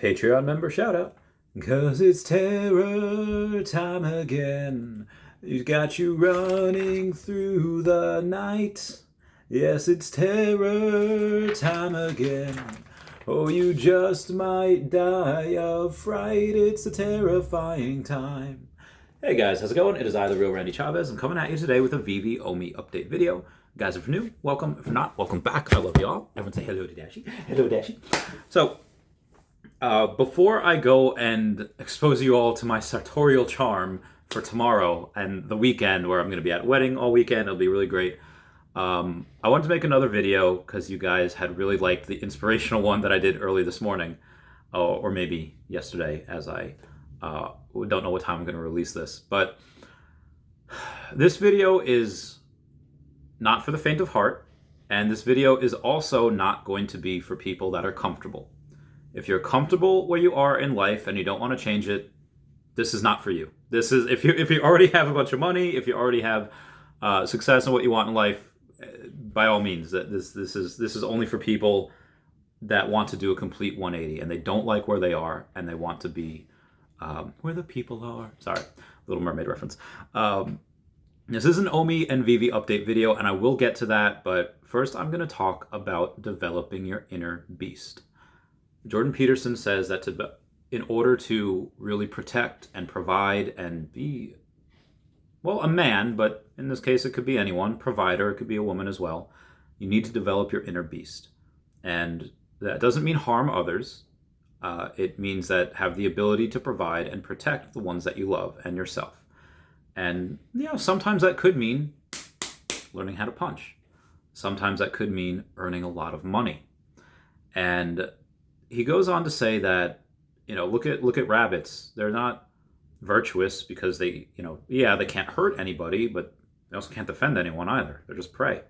Patreon member shout out. 'Cause it's terror time again. He's got you running through the night. Yes, it's terror time again. Oh, you just might die of fright. It's a terrifying time. Hey guys, how's it going? It is I, the real Randy Chavez. I'm coming at you today with a Veve OMI update video. Guys, if you're new, welcome. If not, welcome back. I love y'all. Everyone say hello to Dashi. Hello, Dashi. So, before I go and expose you all to my sartorial charm for tomorrow and the weekend, where I'm going to be at a wedding all weekend, it'll be really great. I wanted to make another video because you guys had really liked the inspirational one that I did early this morning, or maybe yesterday, as I don't know what time I'm going to release this. But this video is not for the faint of heart, and this video is also not going to be for people that are comfortable. If you're comfortable where you are in life and you don't want to change it, this is not for you. This is if you already have a bunch of money, if you already have success in what you want in life, by all means, this is only for people that want to do a complete 180 and they don't like where they are and they want to be where the people are. Sorry, Little Mermaid reference. This is an OMI and Veve update video, and I will get to that, but first I'm going to talk about developing your inner beast. Jordan Peterson says that in order to really protect and provide and be, well, a man, but in this case it could be anyone, provider, it could be a woman as well, you need to develop your inner beast. And that doesn't mean harm others. It means that have the ability to provide and protect the ones that you love and yourself. And, you know, sometimes that could mean learning how to punch. Sometimes that could mean earning a lot of money. And he goes on to say that, you know, look at rabbits. They're not virtuous because they, you know, yeah, they can't hurt anybody, but they also can't defend anyone either. They're just prey.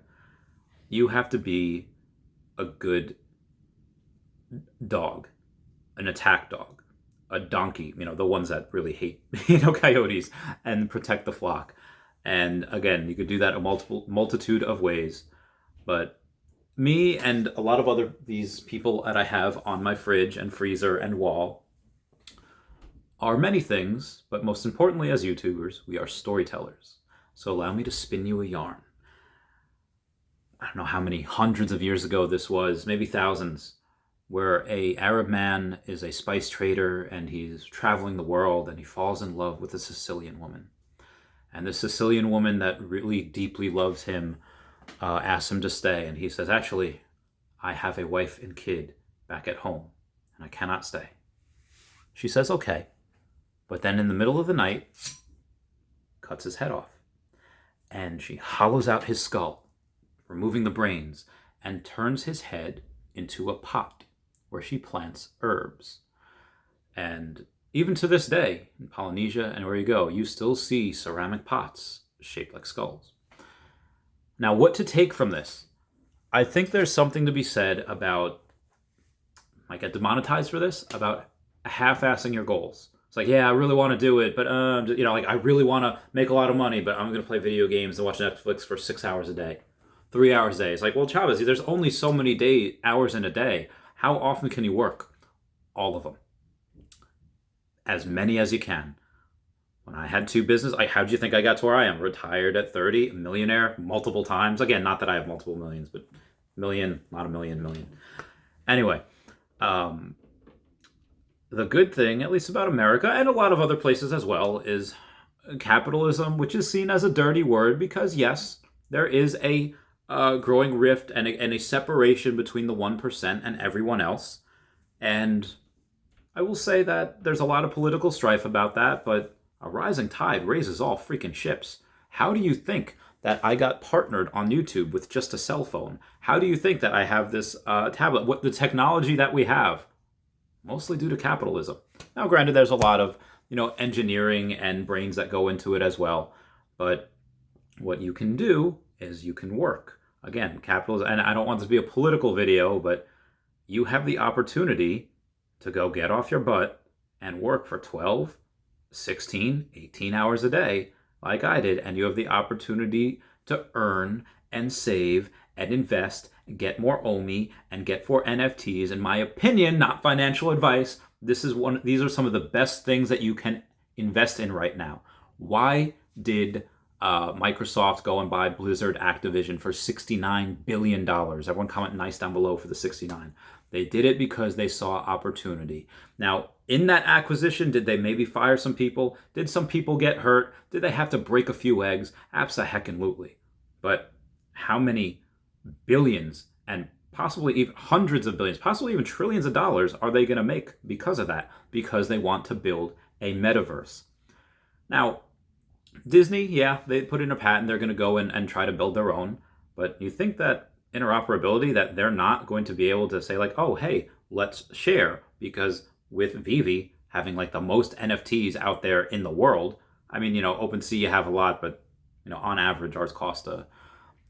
You have to be a good dog, an attack dog, a donkey, you know, the ones that really hate, coyotes, and protect the flock. And again, you could do that a multitude of ways, but me and a lot of these people that I have on my fridge and freezer and wall are many things, but most importantly as YouTubers, we are storytellers. So allow me to spin you a yarn. I don't know how many hundreds of years ago this was, maybe thousands, where an Arab man is a spice trader and he's traveling the world and he falls in love with a Sicilian woman. And the Sicilian woman that really deeply loves him asks him to stay, and he says, actually, I have a wife and kid back at home, and I cannot stay. She says, okay, but then in the middle of the night, cuts his head off, and she hollows out his skull, removing the brains, and turns his head into a pot where she plants herbs. And even to this day, in Polynesia and where you go, you still see ceramic pots shaped like skulls. Now, what to take from this? I think there's something to be said about, might get demonetized for this, about half-assing your goals. It's like, yeah, I really want to do it, but, like I really want to make a lot of money, but I'm going to play video games and watch Netflix for 6 hours a day, 3 hours a day. It's like, well, Chavez, there's only so many hours in a day. How often can you work? All of them. As many as you can. When I had two businesses, how do you think I got to where I am? Retired at 30, a millionaire multiple times. Again, not that I have multiple millions, but million, not a million. Anyway, the good thing, at least about America and a lot of other places as well, is capitalism, which is seen as a dirty word because, yes, there is a growing rift and a separation between the 1% and everyone else. And I will say that there's a lot of political strife about that, but a rising tide raises all freaking ships. How do you think that I got partnered on YouTube with just a cell phone? How do you think that I have this tablet? What the technology that we have? Mostly due to capitalism. Now, granted, there's a lot of, engineering and brains that go into it as well. But what you can do is you can work. Again, capitalism, and I don't want this to be a political video, but you have the opportunity to go get off your butt and work for 12, 16, 18 hours a day, like I did, and you have the opportunity to earn and save and invest and get more OMI and get more NFTs. In my opinion, not financial advice, These are some of the best things that you can invest in right now. Why did Microsoft go and buy Blizzard Activision for $69 billion? Everyone comment nice down below for the 69. They did it because they saw opportunity. Now, in that acquisition, did they maybe fire some people? Did some people get hurt? Did they have to break a few eggs? Abso-heckin-lutely. But how many billions and possibly even hundreds of billions, possibly even trillions of dollars are they going to make because of that? Because they want to build a metaverse. Now, Disney, yeah, they put in a patent. They're going to go and try to build their own. But you think that interoperability, that they're not going to be able to say like, oh, hey, let's share? Because with Veve having like the most NFTs out there in the world, I mean, OpenSea you have a lot, but on average ours cost a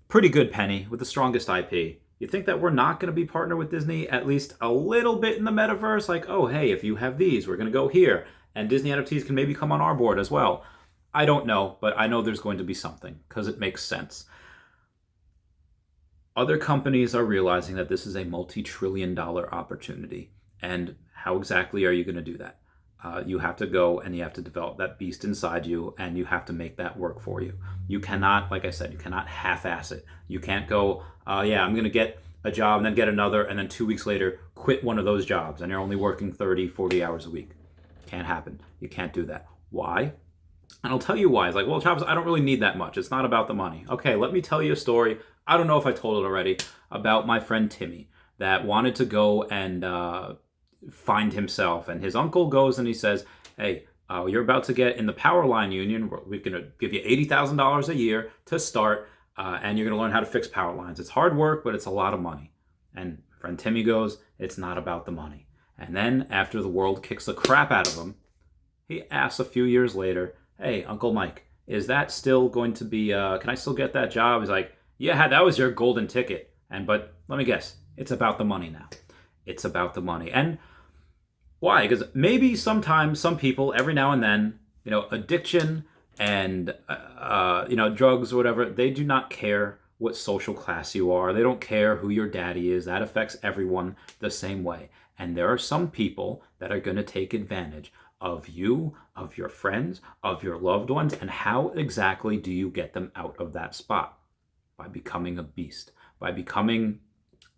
pretty good penny with the strongest IP. You think that we're not going to be partnered with Disney at least a little bit in the metaverse? Like, oh, hey, if you have these, we're going to go here. And Disney NFTs can maybe come on our board as well. I don't know, but I know there's going to be something because it makes sense. Other companies are realizing that this is a multi-trillion-dollar opportunity. And how exactly are you going to do that? You have to go and you have to develop that beast inside you, and you have to make that work for you. You cannot, like I said, you cannot half-ass it. You can't go, yeah, I'm going to get a job and then get another, and then 2 weeks later quit one of those jobs, and you're only working 30, 40 hours a week. Can't happen. You can't do that. Why? And I'll tell you why. It's like, well, Chavez, I don't really need that much. It's not about the money. Okay, let me tell you a story. I don't know if I told it already, about my friend Timmy that wanted to go and find himself. And his uncle goes and he says, hey, you're about to get in the power line union. We're going to give you $80,000 a year to start, and you're going to learn how to fix power lines. It's hard work, but it's a lot of money. And friend Timmy goes, it's not about the money. And then after the world kicks the crap out of him, he asks a few years later, hey, Uncle Mike, is that still going to be, can I still get that job? He's like, yeah, that was your golden ticket. But let me guess, it's about the money now. It's about the money. And why? Because maybe sometimes some people, every now and then, addiction and, drugs or whatever, they do not care what social class you are. They don't care who your daddy is. That affects everyone the same way. And there are some people that are going to take advantage of you, of your friends, of your loved ones. And how exactly do you get them out of that spot? By becoming a beast, by becoming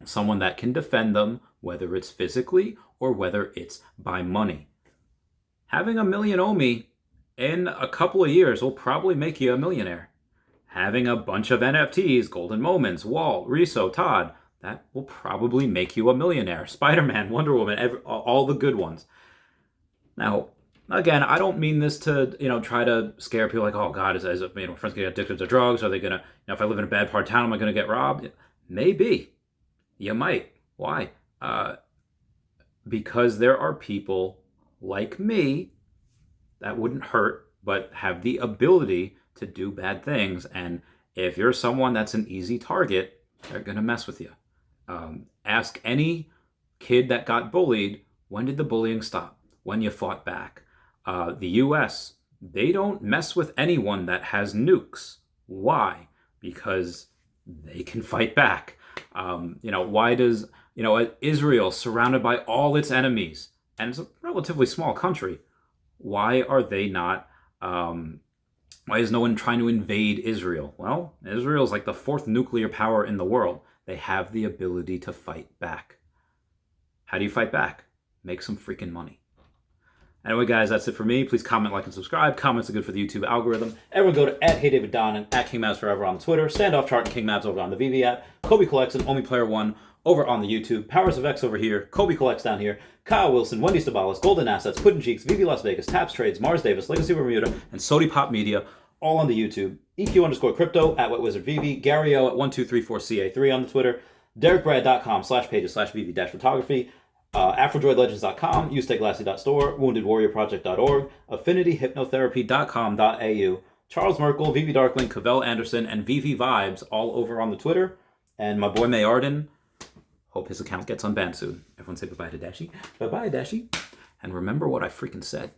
someone that can defend them, whether it's physically or whether it's by money. Having 1 million OMI in a couple of years will probably make you a millionaire. Having a bunch of NFTs, Golden Moments, Walt, Riso, Todd, that will probably make you a millionaire. Spider-Man, Wonder Woman, all the good ones. Now, again, I don't mean this to, try to scare people like, oh God, is friends gonna get addicted to drugs? Are they gonna, if I live in a bad part of town, am I gonna get robbed? Maybe. You might. Why? Because there are people like me that wouldn't hurt, but have the ability to do bad things. And if you're someone that's an easy target, they're gonna mess with you. Ask any kid that got bullied, when did the bullying stop? When you fought back. The US, they don't mess with anyone that has nukes. Why? Because they can fight back. Why does, Israel, surrounded by all its enemies, and it's a relatively small country, why are they not, why is no one trying to invade Israel? Well, Israel is like the 4th nuclear power in the world. They have the ability to fight back. How do you fight back? Make some freaking money. Anyway, guys, that's it for me. Please comment, like, and subscribe. Comments are good for the YouTube algorithm. Everyone go to @HeyDavidDon and @KingMavsForever on Twitter. Standoff Chart and King Mavs over on the Veve app. Kobe Collects and OMI Player 1 over on the YouTube. Powers of X over here. Kobe Collects down here. Kyle Willson, Wendy Stibalis, Golden Assets, Puddin' Cheeks, Veve Las Vegas, Taps Trades, Mars Davis, Legacy Bermuda, and Sody Pop Media, all on the YouTube. EQ_crypto @WetWizardVeve. Gary O @1234CA3 on the Twitter. DerekBrad.com/pages/Veve-photography. AfroDroidLegends.com, UseTechGlassy.store, WoundedWarriorProject.org, AffinityHypnotherapy.com.au, Charles Merkel, Veve Darkling, Cavell Anderson, and Veve Vibes all over on the Twitter. And my boy May Arden, hope his account gets unbanned soon. Everyone say bye-bye to Dashi. Bye-bye, Dashi. And remember what I freaking said.